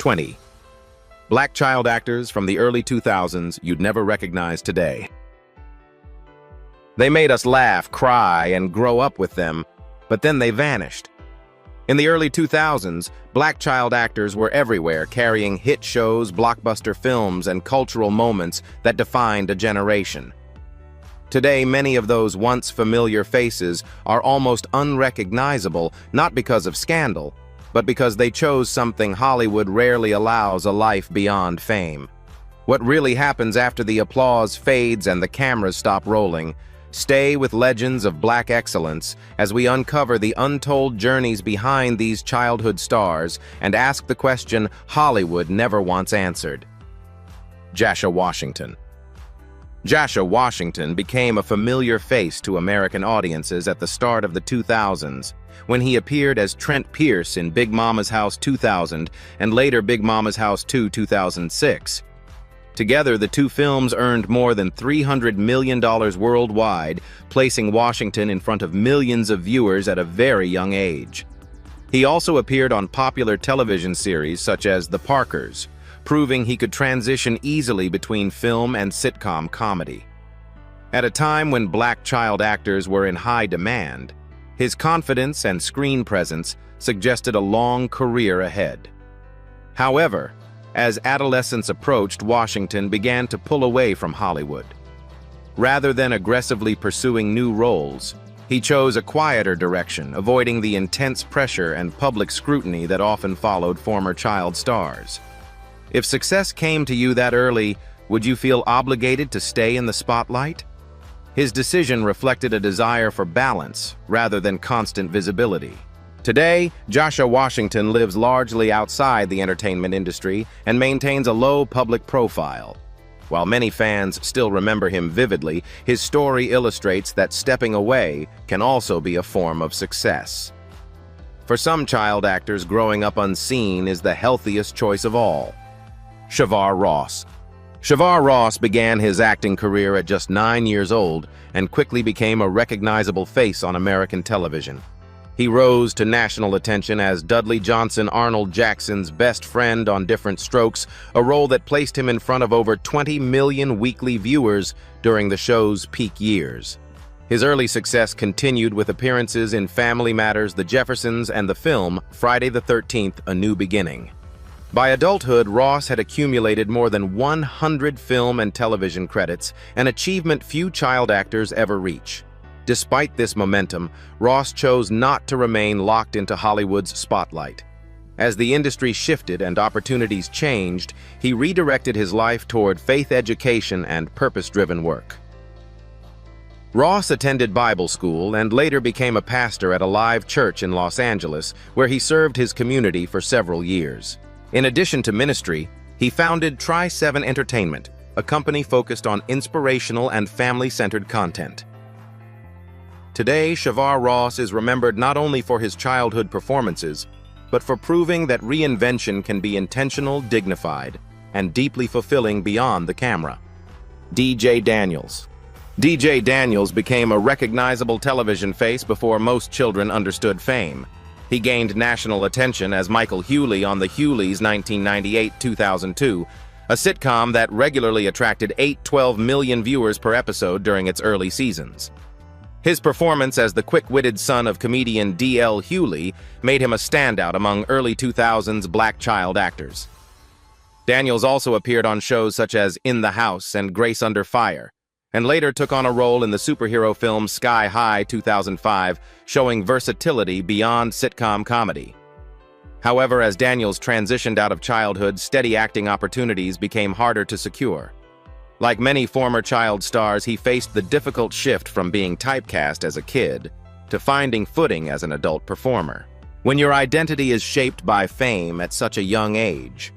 20. Black child actors from the early 2000s you'd never recognize today. They made us laugh, cry, and grow up with them, but then they vanished. In the early 2000s, black child actors were everywhere, carrying hit shows, blockbuster films, and cultural moments that defined a generation. Today, many of those once familiar faces are almost unrecognizable, not because of scandal, but because they chose something Hollywood rarely allows: a life beyond fame. What really happens after the applause fades and the cameras stop rolling? Stay with Legends of Black Excellence as we uncover the untold journeys behind these childhood stars and ask the question Hollywood never once answered. Jascha Washington. Jascha Washington became a familiar face to American audiences at the start of the 2000s, when he appeared as Trent Pierce in Big Mama's House 2000 and later Big Mama's House 2 2006. Together, the two films earned more than $300 million worldwide, placing Washington in front of millions of viewers at a very young age. He also appeared on popular television series such as The Parkers, proving he could transition easily between film and sitcom comedy. At a time when black child actors were in high demand, his confidence and screen presence suggested a long career ahead. However, as adolescence approached, Washington began to pull away from Hollywood. Rather than aggressively pursuing new roles, he chose a quieter direction, avoiding the intense pressure and public scrutiny that often followed former child stars. If success came to you that early, would you feel obligated to stay in the spotlight? His decision reflected a desire for balance rather than constant visibility. Today, Jascha Washington lives largely outside the entertainment industry and maintains a low public profile. While many fans still remember him vividly, his story illustrates that stepping away can also be a form of success. For some child actors, growing up unseen is the healthiest choice of all. Shavar Ross. Shavar Ross began his acting career at just 9 years old and quickly became a recognizable face on American television. He rose to national attention as Dudley Johnson, Arnold Jackson's best friend on Diff'rent Strokes, a role that placed him in front of over 20 million weekly viewers during the show's peak years. His early success continued with appearances in Family Matters, The Jeffersons, and the film Friday the 13th: A New Beginning. By adulthood, Ross had accumulated more than 100 film and television credits, an achievement few child actors ever reach. Despite this momentum, Ross chose not to remain locked into Hollywood's spotlight. As the industry shifted and opportunities changed, he redirected his life toward faith education and purpose-driven work. Ross attended Bible school and later became a pastor at a live church in Los Angeles, where he served his community for several years. In addition to ministry, he founded Try7 Entertainment, a company focused on inspirational and family-centered content. Today, Shavar Ross is remembered not only for his childhood performances, but for proving that reinvention can be intentional, dignified, and deeply fulfilling beyond the camera. DJ Daniels. DJ Daniels became a recognizable television face before most children understood fame. He gained national attention as Michael Hughley on The Hughleys 1998-2002, a sitcom that regularly attracted 12 million viewers per episode during its early seasons. His performance as the quick-witted son of comedian D.L. Hughley made him a standout among early 2000s black child actors. Daniels also appeared on shows such as In the House and Grace Under Fire, and later took on a role in the superhero film Sky High 2005, showing versatility beyond sitcom comedy. However, as Daniels transitioned out of childhood, steady acting opportunities became harder to secure. Like many former child stars, he faced the difficult shift from being typecast as a kid to finding footing as an adult performer. When your identity is shaped by fame at such a young age,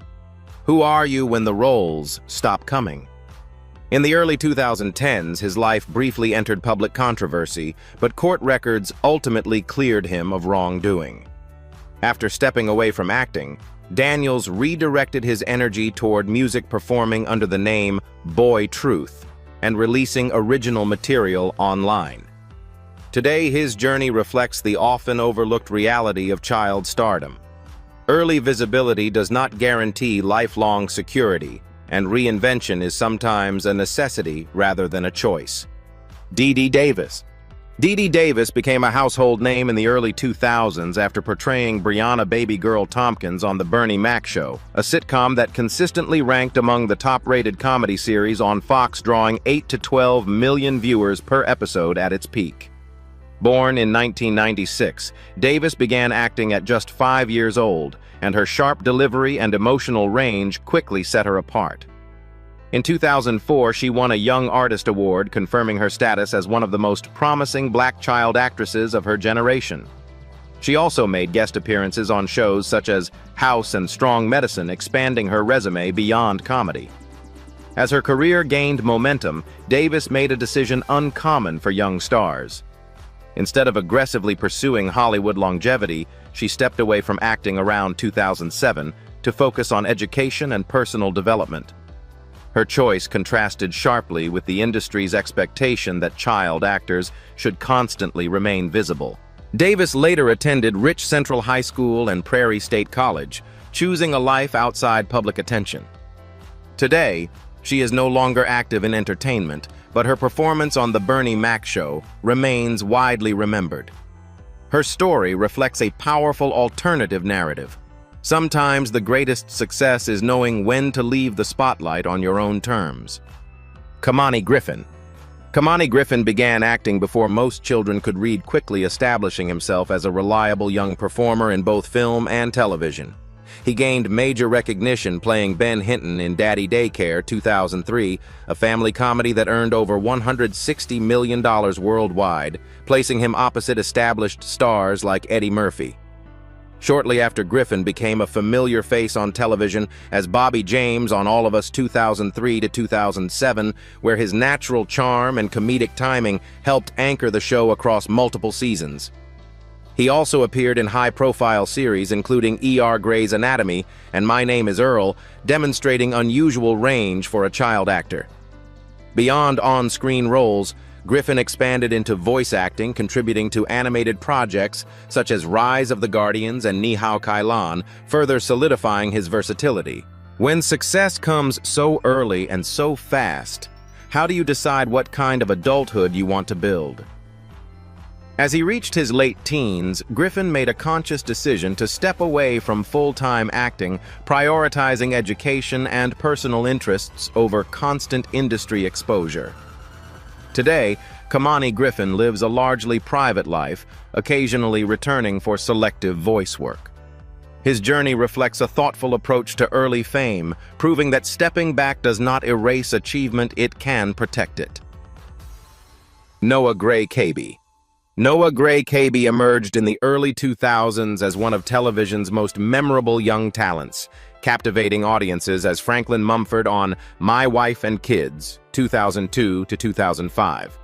who are you when the roles stop coming? In the early 2010s, his life briefly entered public controversy, but court records ultimately cleared him of wrongdoing. After stepping away from acting, Daniels redirected his energy toward music, performing under the name Boy Truth and releasing original material online. Today, his journey reflects the often overlooked reality of child stardom. Early visibility does not guarantee lifelong security, and reinvention is sometimes a necessity rather than a choice. Dee Dee Davis. Dee Dee Davis became a household name in the early 2000s after portraying Brianna Baby Girl Tompkins on The Bernie Mac Show, a sitcom that consistently ranked among the top-rated comedy series on Fox, drawing 8 to 12 million viewers per episode at its peak. Born in 1996, Davis began acting at just 5 years old, and her sharp delivery and emotional range quickly set her apart. In 2004, she won a Young Artist Award, confirming her status as one of the most promising black child actresses of her generation. She also made guest appearances on shows such as House and Strong Medicine, expanding her resume beyond comedy. As her career gained momentum, Davis made a decision uncommon for young stars. Instead of aggressively pursuing Hollywood longevity, she stepped away from acting around 2007 to focus on education and personal development. Her choice contrasted sharply with the industry's expectation that child actors should constantly remain visible. Davis later attended Rich Central High School and Prairie State College, choosing a life outside public attention. Today, she is no longer active in entertainment, but her performance on The Bernie Mac Show remains widely remembered. Her story reflects a powerful alternative narrative. Sometimes the greatest success is knowing when to leave the spotlight on your own terms. Kamani Griffin. Kamani Griffin began acting before most children could read, quickly establishing himself as a reliable young performer in both film and television. He gained major recognition playing Ben Hinton in Daddy Daycare 2003, a family comedy that earned over $160 million worldwide, placing him opposite established stars like Eddie Murphy. Shortly after, Griffin became a familiar face on television as Bobby James on All of Us 2003 to 2007, where his natural charm and comedic timing helped anchor the show across multiple seasons. He also appeared in high-profile series including ER Grey's Anatomy and My Name is Earl, demonstrating unusual range for a child actor. Beyond on-screen roles, Griffin expanded into voice acting, contributing to animated projects such as Rise of the Guardians and Ni Hao Kai Lan, further solidifying his versatility. When success comes so early and so fast, how do you decide what kind of adulthood you want to build? As he reached his late teens, Griffin made a conscious decision to step away from full-time acting, prioritizing education and personal interests over constant industry exposure. Today, Kamani Griffin lives a largely private life, occasionally returning for selective voice work. His journey reflects a thoughtful approach to early fame, proving that stepping back does not erase achievement, it can protect it. Noah Gray Cabey. Noah Gray Cabey emerged in the early 2000s as one of television's most memorable young talents, captivating audiences as Franklin Mumford on My Wife and Kids, 2002 to 2005.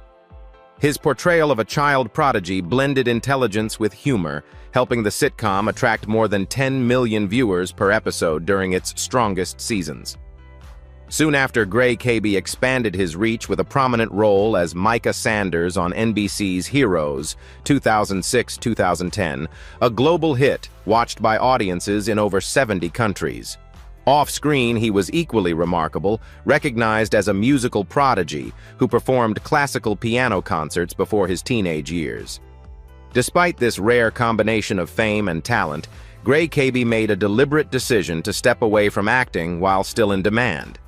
His portrayal of a child prodigy blended intelligence with humor, helping the sitcom attract more than 10 million viewers per episode during its strongest seasons. Soon after, Gray Cabey expanded his reach with a prominent role as Micah Sanders on NBC's Heroes, 2006-2010, a global hit watched by audiences in over 70 countries. Off-screen, he was equally remarkable, recognized as a musical prodigy who performed classical piano concerts before his teenage years. Despite this rare combination of fame and talent, Gray Cabey made a deliberate decision to step away from acting while still in demand.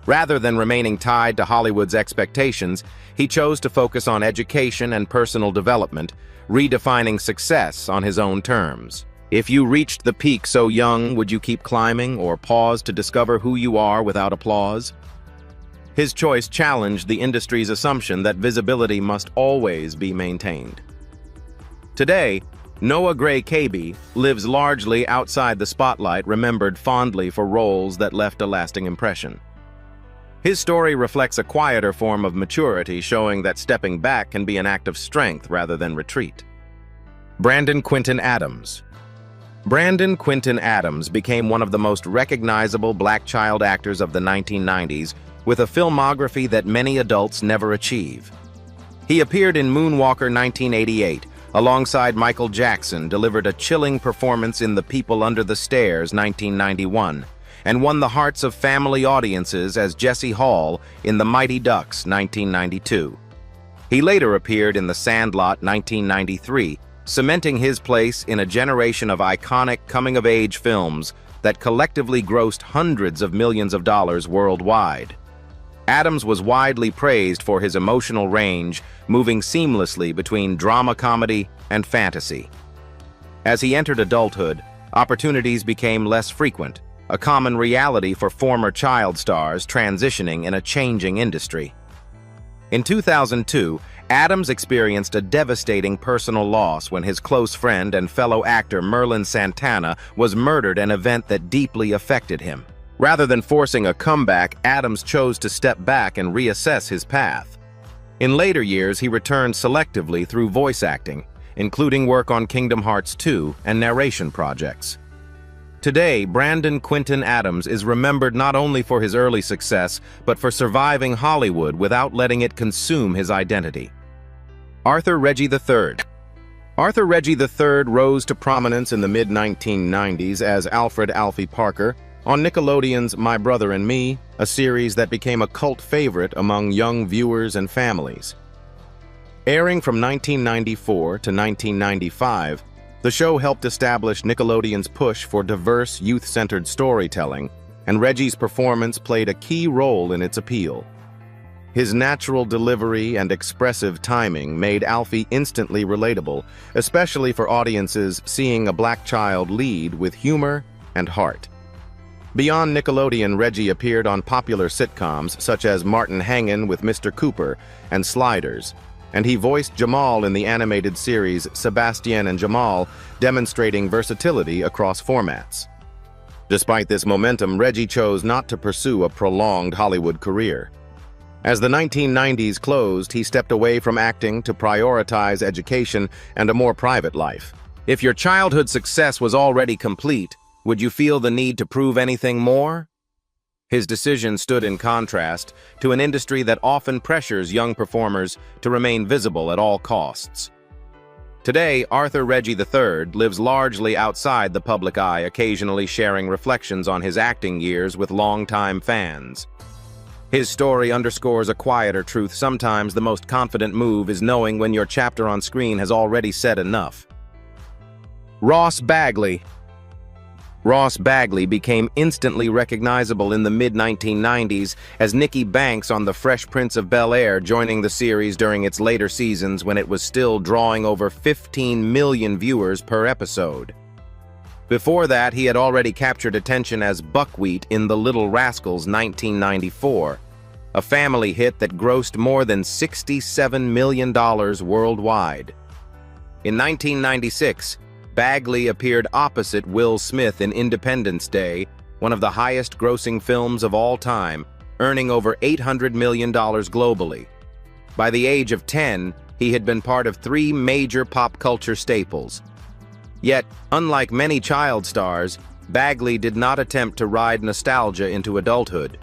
Rather than remaining tied to Hollywood's expectations, he chose to focus on education and personal development, redefining success on his own terms. If you reached the peak so young, would you keep climbing or pause to discover who you are without applause? His choice challenged the industry's assumption that visibility must always be maintained. Today, Noah Gray Cabey lives largely outside the spotlight, remembered fondly for roles that left a lasting impression. His story reflects a quieter form of maturity, showing that stepping back can be an act of strength rather than retreat. Brandon Quintin Adams. Brandon Quintin Adams became one of the most recognizable black child actors of the 1990s, with a filmography that many adults never achieve. He appeared in Moonwalker 1988, alongside Michael Jackson, delivered a chilling performance in The People Under the Stairs, 1991, and won the hearts of family audiences as Jesse Hall in The Mighty Ducks, 1992. He later appeared in The Sandlot, 1993, cementing his place in a generation of iconic coming-of-age films that collectively grossed hundreds of millions of dollars worldwide. Addams was widely praised for his emotional range, moving seamlessly between drama comedy and fantasy. As he entered adulthood, opportunities became less frequent, a common reality for former child stars transitioning in a changing industry. In 2002, Addams experienced a devastating personal loss when his close friend and fellow actor Merlin Santana was murdered, an event that deeply affected him. Rather than forcing a comeback, Addams chose to step back and reassess his path. In later years, he returned selectively through voice acting, including work on Kingdom Hearts 2 and narration projects. Today, Brandon Quintin Addams is remembered not only for his early success, but for surviving Hollywood without letting it consume his identity. Arthur Reggie III. Arthur Reggie III rose to prominence in the mid-1990s as Alfred "Alfie" Parker on Nickelodeon's My Brother and Me, a series that became a cult favorite among young viewers and families. Airing from 1994 to 1995, the show helped establish Nickelodeon's push for diverse, youth-centered storytelling, and Reggie's performance played a key role in its appeal. His natural delivery and expressive timing made Alfie instantly relatable, especially for audiences seeing a black child lead with humor and heart. Beyond Nickelodeon, Reggie appeared on popular sitcoms such as Martin Hangin' with Mr. Cooper and Sliders, and he voiced Jamal in the animated series Sebastian and Jamal, demonstrating versatility across formats. Despite this momentum, Reggie chose not to pursue a prolonged Hollywood career. As the 1990s closed, he stepped away from acting to prioritize education and a more private life. If your childhood success was already complete, would you feel the need to prove anything more? His decision stood in contrast to an industry that often pressures young performers to remain visible at all costs. Today, Arthur Reggie III lives largely outside the public eye, occasionally sharing reflections on his acting years with longtime fans. His story underscores a quieter truth: sometimes the most confident move is knowing when your chapter on screen has already said enough. Ross Bagley. Ross Bagley became instantly recognizable in the mid-1990s as Nikki Banks on The Fresh Prince of Bel-Air, joining the series during its later seasons when it was still drawing over 15 million viewers per episode. Before that, he had already captured attention as Buckwheat in The Little Rascals, 1994, a family hit that grossed more than $67 million worldwide. In 1996, Bagley appeared opposite Will Smith in Independence Day, one of the highest-grossing films of all time, earning over $800 million globally. By the age of 10, he had been part of 3 major pop culture staples. Yet, unlike many child stars, Bagley did not attempt to ride nostalgia into adulthood.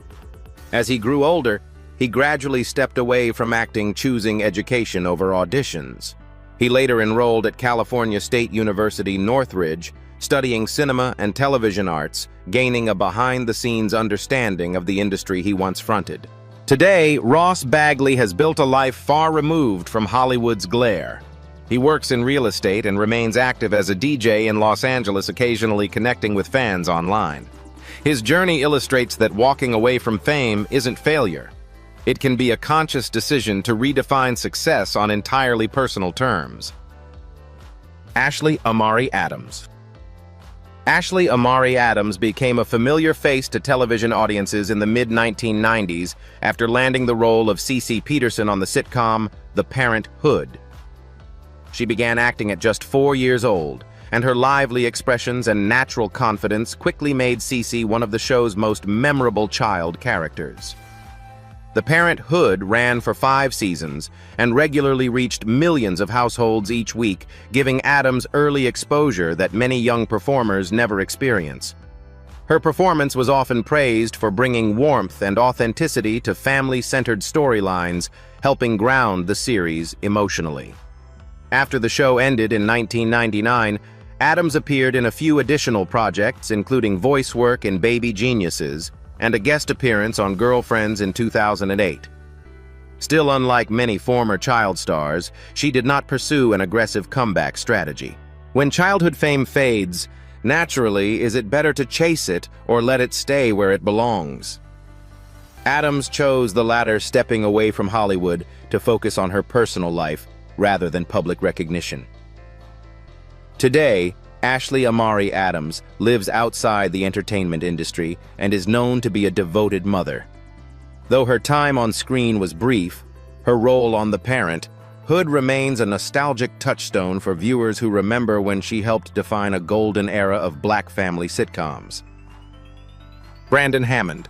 As he grew older, he gradually stepped away from acting, choosing education over auditions. He later enrolled at California State University, Northridge, studying cinema and television arts, gaining a behind-the-scenes understanding of the industry he once fronted. Today, Ross Bagley has built a life far removed from Hollywood's glare. He works in real estate and remains active as a DJ in Los Angeles, occasionally connecting with fans online. His journey illustrates that walking away from fame isn't failure. It can be a conscious decision to redefine success on entirely personal terms. Ashley Amari Adams. Ashley Amari Adams became a familiar face to television audiences in the mid-1990s after landing the role of CeCe Peterson on the sitcom The Parent 'Hood. She began acting at just 4 years old, and her lively expressions and natural confidence quickly made CeCe one of the show's most memorable child characters. The Parent 'Hood ran for 5 seasons and regularly reached millions of households each week, giving Adams early exposure that many young performers never experience. Her performance was often praised for bringing warmth and authenticity to family-centered storylines, helping ground the series emotionally. After the show ended in 1999, Addams appeared in a few additional projects, including voice work in Baby Geniuses and a guest appearance on Girlfriends in 2008. Still unlike many former child stars, she did not pursue an aggressive comeback strategy. When childhood fame fades, naturally, is it better to chase it or let it stay where it belongs? Addams chose the latter, stepping away from Hollywood to focus on her personal life rather than public recognition. Today, Ashley Amari Addams lives outside the entertainment industry and is known to be a devoted mother. Though her time on screen was brief, her role on The Parent, Hood remains a nostalgic touchstone for viewers who remember when she helped define a golden era of Black family sitcoms. Brandon Hammond.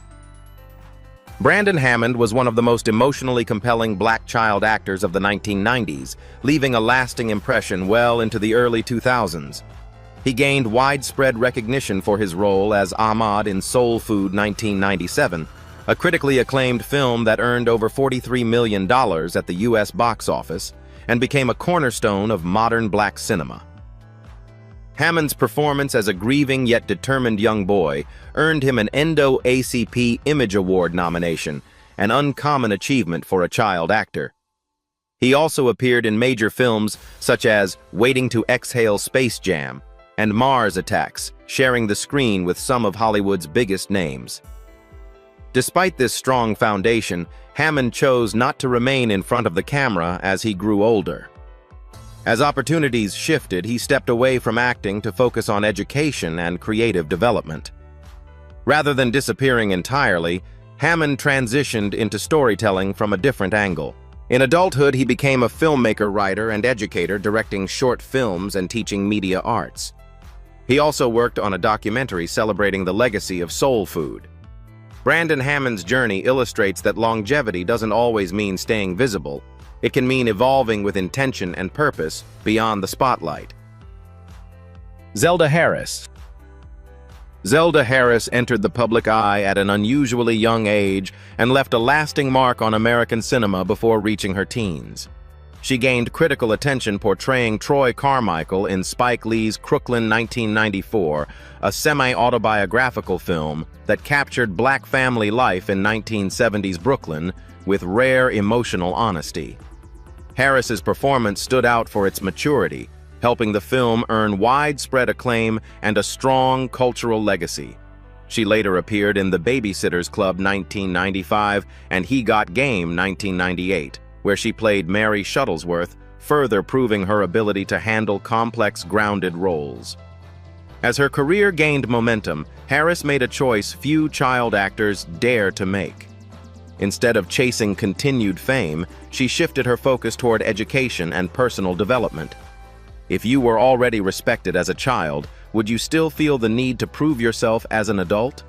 Brandon Hammond was one of the most emotionally compelling Black child actors of the 1990s, leaving a lasting impression well into the early 2000s. He gained widespread recognition for his role as Ahmad in Soul Food 1997, a critically acclaimed film that earned over $43 million at the U.S. box office and became a cornerstone of modern Black cinema. Hammond's performance as a grieving yet determined young boy earned him an NAACP Image Award nomination, an uncommon achievement for a child actor. He also appeared in major films such as Waiting to Exhale Space Jam and Mars Attacks, sharing the screen with some of Hollywood's biggest names. Despite this strong foundation, Hammond chose not to remain in front of the camera as he grew older. As opportunities shifted, he stepped away from acting to focus on education and creative development. Rather than disappearing entirely, Hammond transitioned into storytelling from a different angle. In adulthood, he became a filmmaker, writer, and educator, directing short films and teaching media arts. He also worked on a documentary celebrating the legacy of soul food. Brandon Hammond's journey illustrates that longevity doesn't always mean staying visible. It can mean evolving with intention and purpose beyond the spotlight. Zelda Harris. Zelda Harris entered the public eye at an unusually young age and left a lasting mark on American cinema before reaching her teens. She gained critical attention portraying Troy Carmichael in Spike Lee's Crooklyn 1994, a semi-autobiographical film that captured Black family life in 1970s Brooklyn with rare emotional honesty. Harris's performance stood out for its maturity, helping the film earn widespread acclaim and a strong cultural legacy. She later appeared in The Babysitters Club 1995 and He Got Game 1998, where she played Mary Shuttlesworth, further proving her ability to handle complex, grounded roles. As her career gained momentum, Harris made a choice few child actors dare to make. Instead of chasing continued fame, she shifted her focus toward education and personal development. If you were already respected as a child, would you still feel the need to prove yourself as an adult?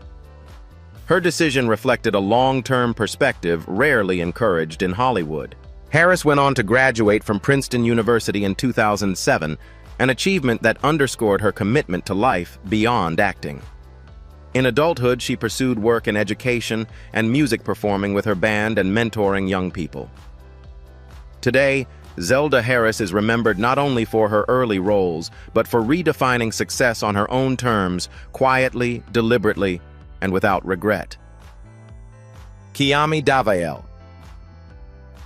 Her decision reflected a long-term perspective rarely encouraged in Hollywood. Harris went on to graduate from Princeton University in 2007, an achievement that underscored her commitment to life beyond acting. In adulthood, she pursued work in education and music performing with her band and mentoring young people. Today, Zelda Harris is remembered not only for her early roles, but for redefining success on her own terms, quietly, deliberately, and without regret. Kiami Davael.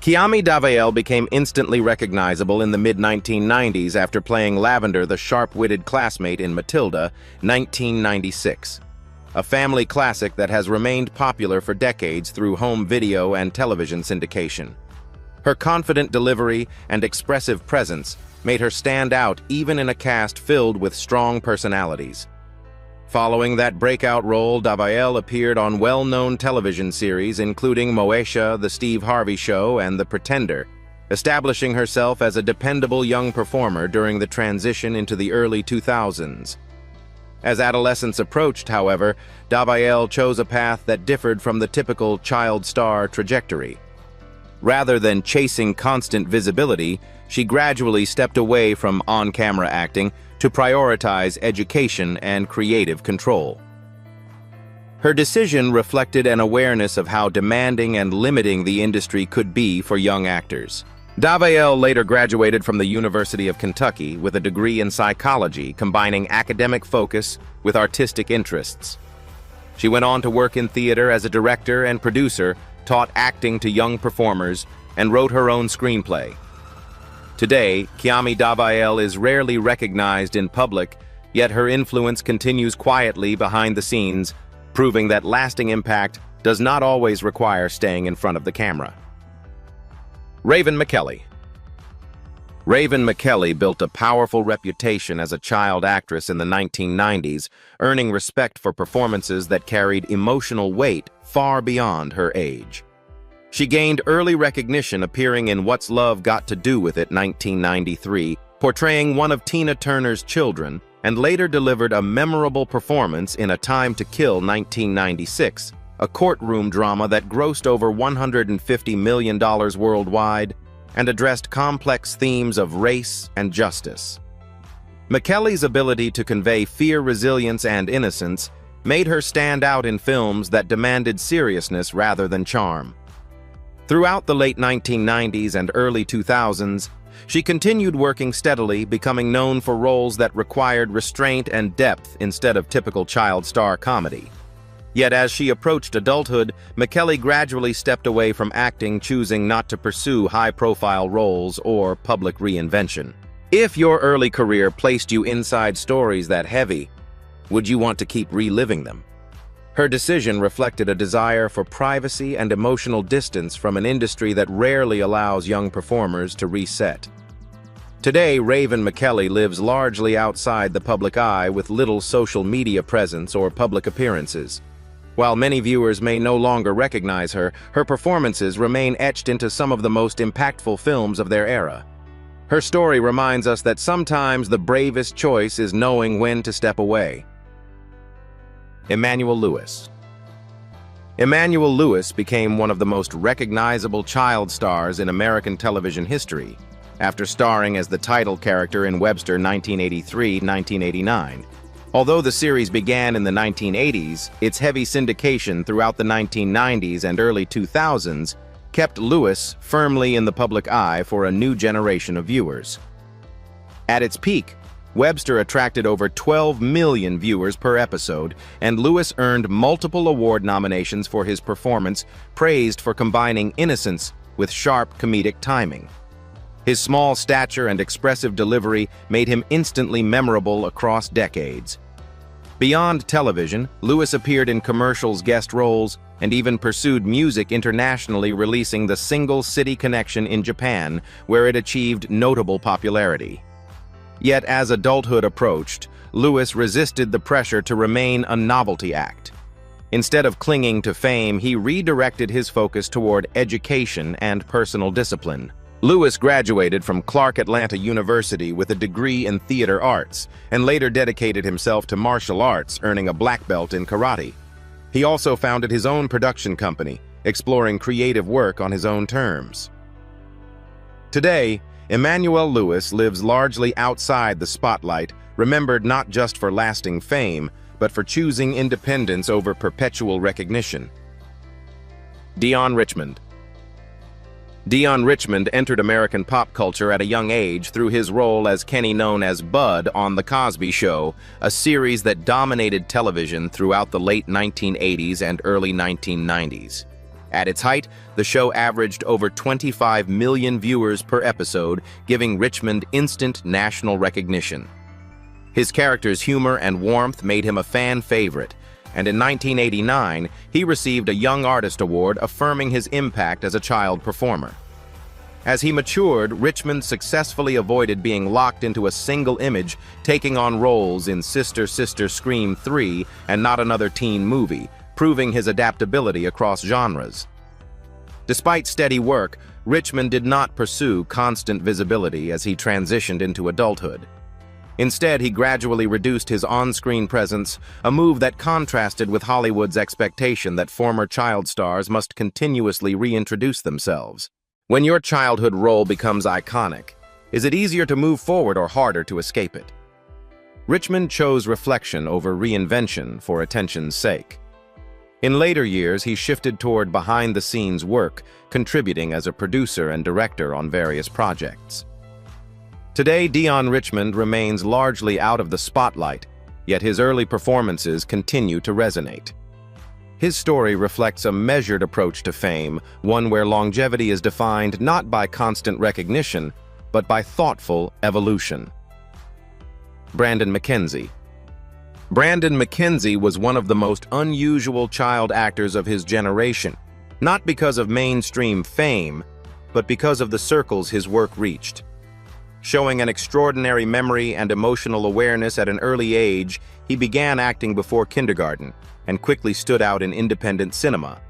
Kiami Davael became instantly recognizable in the mid-1990s after playing Lavender, the sharp-witted classmate in Matilda, 1996. A family classic that has remained popular for decades through home video and television syndication. Her confident delivery and expressive presence made her stand out even in a cast filled with strong personalities. Following that breakout role, Davael appeared on well-known television series including Moesha, The Steve Harvey Show, and The Pretender, establishing herself as a dependable young performer during the transition into the early 2000s. As adolescence approached, however, Davael chose a path that differed from the typical child star trajectory. Rather than chasing constant visibility, she gradually stepped away from on-camera acting to prioritize education and creative control. Her decision reflected an awareness of how demanding and limiting the industry could be for young actors. Davael later graduated from the University of Kentucky with a degree in psychology, combining academic focus with artistic interests. She went on to work in theater as a director and producer, taught acting to young performers, and wrote her own screenplay. Today, Kiami Davael is rarely recognized in public, yet her influence continues quietly behind the scenes, proving that lasting impact does not always require staying in front of the camera. Raven McKelly. Raven McKelly built a powerful reputation as a child actress in the 1990s, earning respect for performances that carried emotional weight far beyond her age. She gained early recognition appearing in What's Love Got to Do with It 1993, portraying one of Tina Turner's children, and later delivered a memorable performance in A Time to Kill 1996, a courtroom drama that grossed over $150 million worldwide and addressed complex themes of race and justice. McKelly's ability to convey fear, resilience, and innocence made her stand out in films that demanded seriousness rather than charm. Throughout the late 1990s and early 2000s, she continued working steadily, becoming known for roles that required restraint and depth instead of typical child star comedy. Yet as she approached adulthood, McKelly gradually stepped away from acting, choosing not to pursue high-profile roles or public reinvention. If your early career placed you inside stories that heavy, would you want to keep reliving them? Her decision reflected a desire for privacy and emotional distance from an industry that rarely allows young performers to reset. Today, Raven McKelly lives largely outside the public eye with little social media presence or public appearances. While many viewers may no longer recognize her, her performances remain etched into some of the most impactful films of their era. Her story reminds us that sometimes the bravest choice is knowing when to step away. Emmanuel Lewis. Emmanuel Lewis became one of the most recognizable child stars in American television history, after starring as the title character in Webster 1983-1989. Although the series began in the 1980s, its heavy syndication throughout the 1990s and early 2000s kept Lewis firmly in the public eye for a new generation of viewers. At its peak, Webster attracted over 12 million viewers per episode, and Lewis earned multiple award nominations for his performance, praised for combining innocence with sharp comedic timing. His small stature and expressive delivery made him instantly memorable across decades. Beyond television, Lewis appeared in commercials, guest roles, and even pursued music internationally, releasing the single City Connection in Japan, where it achieved notable popularity. Yet as adulthood approached, Lewis resisted the pressure to remain a novelty act. Instead of clinging to fame, he redirected his focus toward education and personal discipline. Lewis graduated from Clark Atlanta University with a degree in theater arts, and later dedicated himself to martial arts, earning a black belt in karate. He also founded his own production company, exploring creative work on his own terms. Today, Emmanuel Lewis lives largely outside the spotlight, remembered not just for lasting fame, but for choosing independence over perpetual recognition. Dionne Richmond. Dionne Richmond entered American pop culture at a young age through his role as Kenny, known as Bud, on The Cosby Show, a series that dominated television throughout the late 1980s and early 1990s. At its height, the show averaged over 25 million viewers per episode, giving Richmond instant national recognition. His character's humor and warmth made him a fan favorite, and in 1989, he received a Young Artist Award affirming his impact as a child performer. As he matured, Richmond successfully avoided being locked into a single image, taking on roles in Sister Sister Scream 3 and Not Another Teen Movie, proving his adaptability across genres. Despite steady work, Richmond did not pursue constant visibility as he transitioned into adulthood. Instead, he gradually reduced his on-screen presence, a move that contrasted with Hollywood's expectation that former child stars must continuously reintroduce themselves. When your childhood role becomes iconic, is it easier to move forward or harder to escape it? Richmond chose reflection over reinvention for attention's sake. In later years, he shifted toward behind-the-scenes work, contributing as a producer and director on various projects. Today, Deon Richmond remains largely out of the spotlight, yet his early performances continue to resonate. His story reflects a measured approach to fame, one where longevity is defined not by constant recognition, but by thoughtful evolution. Brandon McKenzie. Brandon McKenzie was one of the most unusual child actors of his generation, not because of mainstream fame, but because of the circles his work reached. Showing an extraordinary memory and emotional awareness at an early age, he began acting before kindergarten and quickly stood out in independent cinema.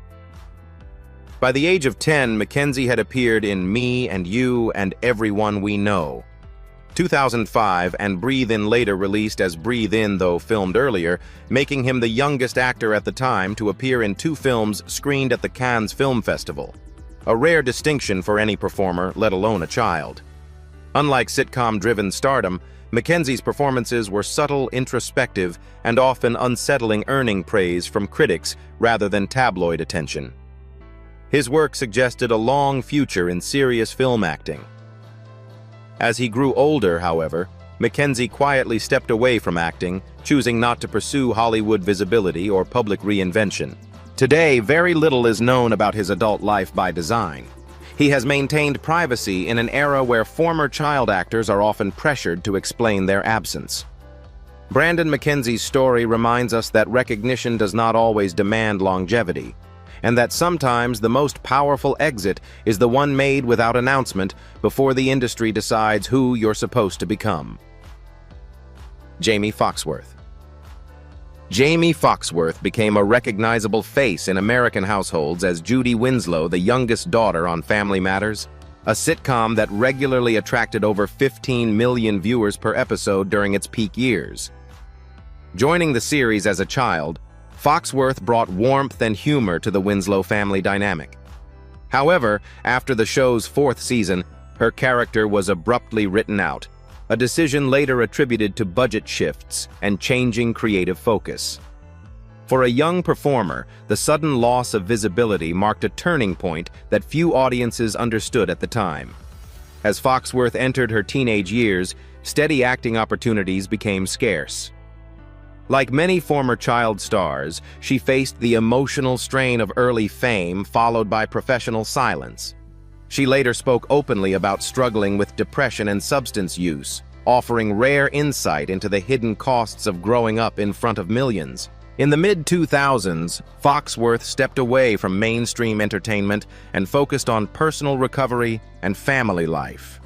By the age of 10, McKenzie had appeared in Me and You and Everyone We Know. 2005 and Breathe In later released as Breathe In, though filmed earlier, making him the youngest actor at the time to appear in 2 films screened at the Cannes Film Festival, a rare distinction for any performer, let alone a child. Unlike sitcom-driven stardom, McKenzie's performances were subtle, introspective, and often unsettling, earning praise from critics rather than tabloid attention. His work suggested a long future in serious film acting. As he grew older, however, McKenzie quietly stepped away from acting, choosing not to pursue Hollywood visibility or public reinvention. Today, very little is known about his adult life by design. He has maintained privacy in an era where former child actors are often pressured to explain their absence. Brandon McKenzie's story reminds us that recognition does not always demand longevity, and that sometimes the most powerful exit is the one made without announcement before the industry decides who you're supposed to become. Jamie Foxworth. Jamie Foxworth became a recognizable face in American households as Judy Winslow, the youngest daughter on Family Matters, a sitcom that regularly attracted over 15 million viewers per episode during its peak years. Joining the series as a child, Foxworth brought warmth and humor to the Winslow family dynamic. However, after the show's 4th season, her character was abruptly written out, a decision later attributed to budget shifts and changing creative focus. For a young performer, the sudden loss of visibility marked a turning point that few audiences understood at the time. As Foxworth entered her teenage years, steady acting opportunities became scarce. Like many former child stars, she faced the emotional strain of early fame followed by professional silence. She later spoke openly about struggling with depression and substance use, offering rare insight into the hidden costs of growing up in front of millions. In the mid-2000s, Foxworth stepped away from mainstream entertainment and focused on personal recovery and family life.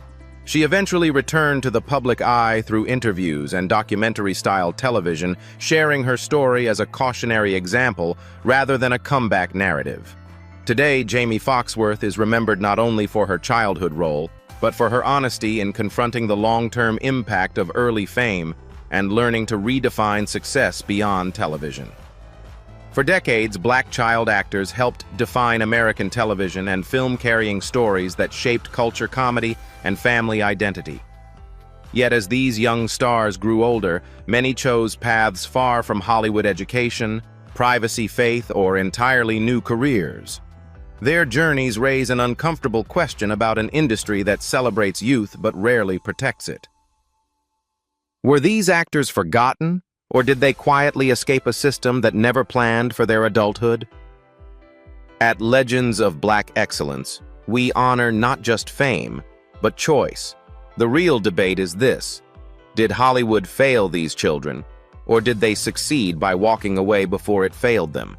She eventually returned to the public eye through interviews and documentary-style television, sharing her story as a cautionary example rather than a comeback narrative. Today, Jamie Foxworth is remembered not only for her childhood role, but for her honesty in confronting the long-term impact of early fame and learning to redefine success beyond television. For decades, Black child actors helped define American television and film, carrying stories that shaped culture, comedy, and family identity. Yet as these young stars grew older, many chose paths far from Hollywood education, privacy, faith, or entirely new careers. Their journeys raise an uncomfortable question about an industry that celebrates youth but rarely protects it. Were these actors forgotten, or did they quietly escape a system that never planned for their adulthood? At Legends of Black Excellence, we honor not just fame, but choice. The real debate is this: did Hollywood fail these children, or did they succeed by walking away before it failed them?